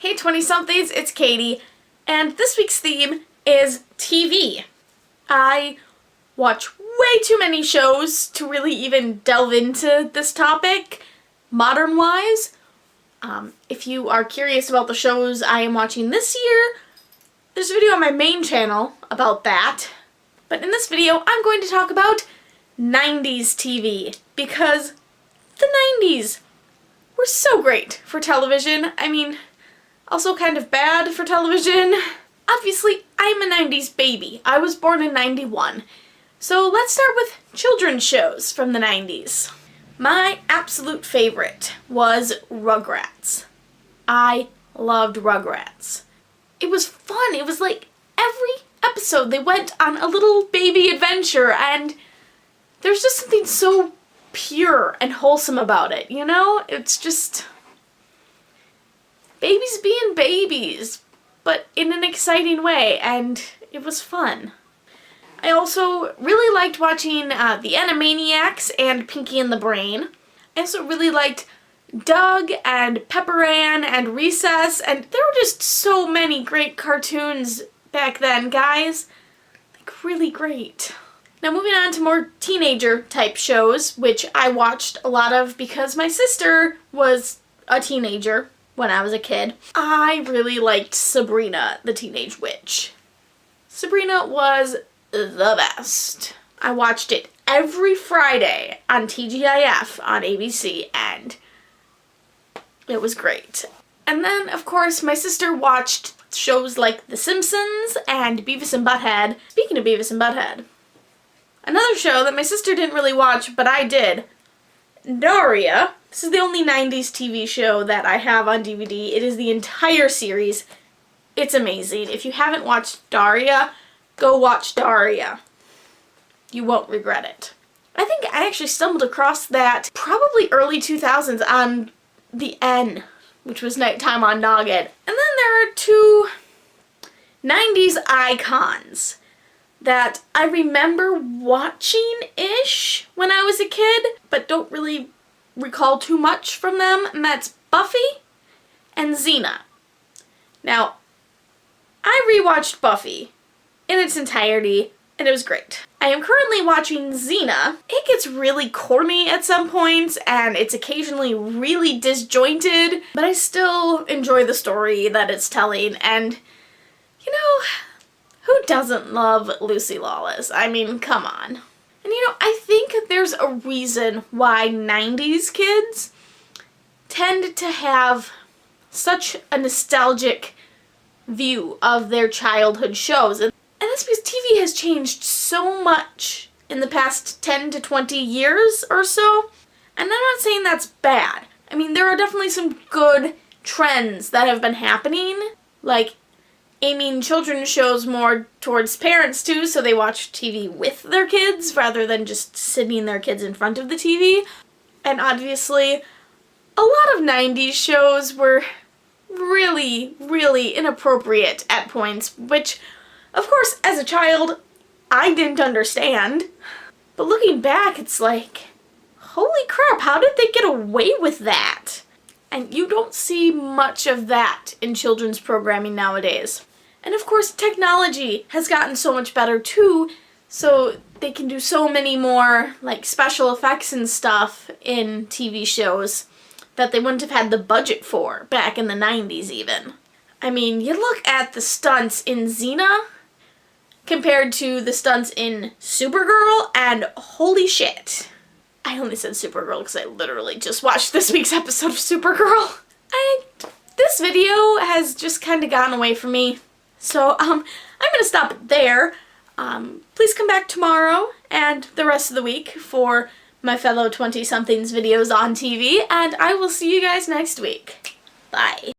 Hey 20-somethings, it's Katie, and this week's theme is TV. I watch way too many shows to really even delve into this topic, modern-wise. If you are curious about the shows I am watching this year, there's a video on my main channel about that. But in this video, I'm going to talk about 90s TV, because the 90s were so great for television. I mean, also kind of bad for television. Obviously, I'm a 90s baby. I was born in 91. So let's start with children's shows from the 90s. My absolute favorite was Rugrats. I loved Rugrats. It was fun. It was like every episode they went on a little baby adventure, and there's just something so pure and wholesome about it, you know? It's just babies being babies, but in an exciting way, and it was fun. I also really liked watching the Animaniacs and Pinky and the Brain. I also really liked Doug and Pepper Ann and Recess, and there were just so many great cartoons back then, guys. Like, really great. Now moving on to more teenager type shows, which I watched a lot of because my sister was a teenager when I was a kid. I really liked Sabrina the Teenage Witch. Sabrina was the best. I watched it every Friday on TGIF on ABC, and it was great. And then, of course, my sister watched shows like The Simpsons and Beavis and Butthead. Speaking of Beavis and Butthead, another show that my sister didn't really watch, but I did, Daria. This is the only 90s TV show that I have on DVD. It is the entire series. It's amazing. If you haven't watched Daria, go watch Daria. You won't regret it. I think I actually stumbled across that probably early 2000s on the N, which was nighttime on Noggin. And then there are two 90s icons that I remember watching-ish when I was a kid, but don't really recall too much from them, and that's Buffy and Xena. Now, I rewatched Buffy in its entirety, and it was great. I am currently watching Xena. It gets really corny at some points, and it's occasionally really disjointed, but I still enjoy the story that it's telling, and, you know, who doesn't love Lucy Lawless? I mean, come on. And you know, I think there's a reason why 90s kids tend to have such a nostalgic view of their childhood shows. And that's because TV has changed so much in the past 10 to 20 years or so. And I'm not saying that's bad. I mean, there are definitely some good trends that have been happening, like aiming children's shows more towards parents too, so they watch TV with their kids rather than just sitting their kids in front of the TV. And obviously, a lot of 90s shows were really, really inappropriate at points, which, of course, as a child, I didn't understand. But looking back, it's like, holy crap, how did they get away with that? And you don't see much of that in children's programming nowadays. And of course, technology has gotten so much better too, so they can do so many more like special effects and stuff in TV shows that they wouldn't have had the budget for back in the 90s even. I mean, you look at the stunts in Xena compared to the stunts in Supergirl, and holy shit. I only said Supergirl because I literally just watched this week's episode of Supergirl. This video has just kind of gotten away from me. So, I'm going to stop it there. Please come back tomorrow and the rest of the week for my fellow 20-somethings videos on TV, and I will see you guys next week. Bye.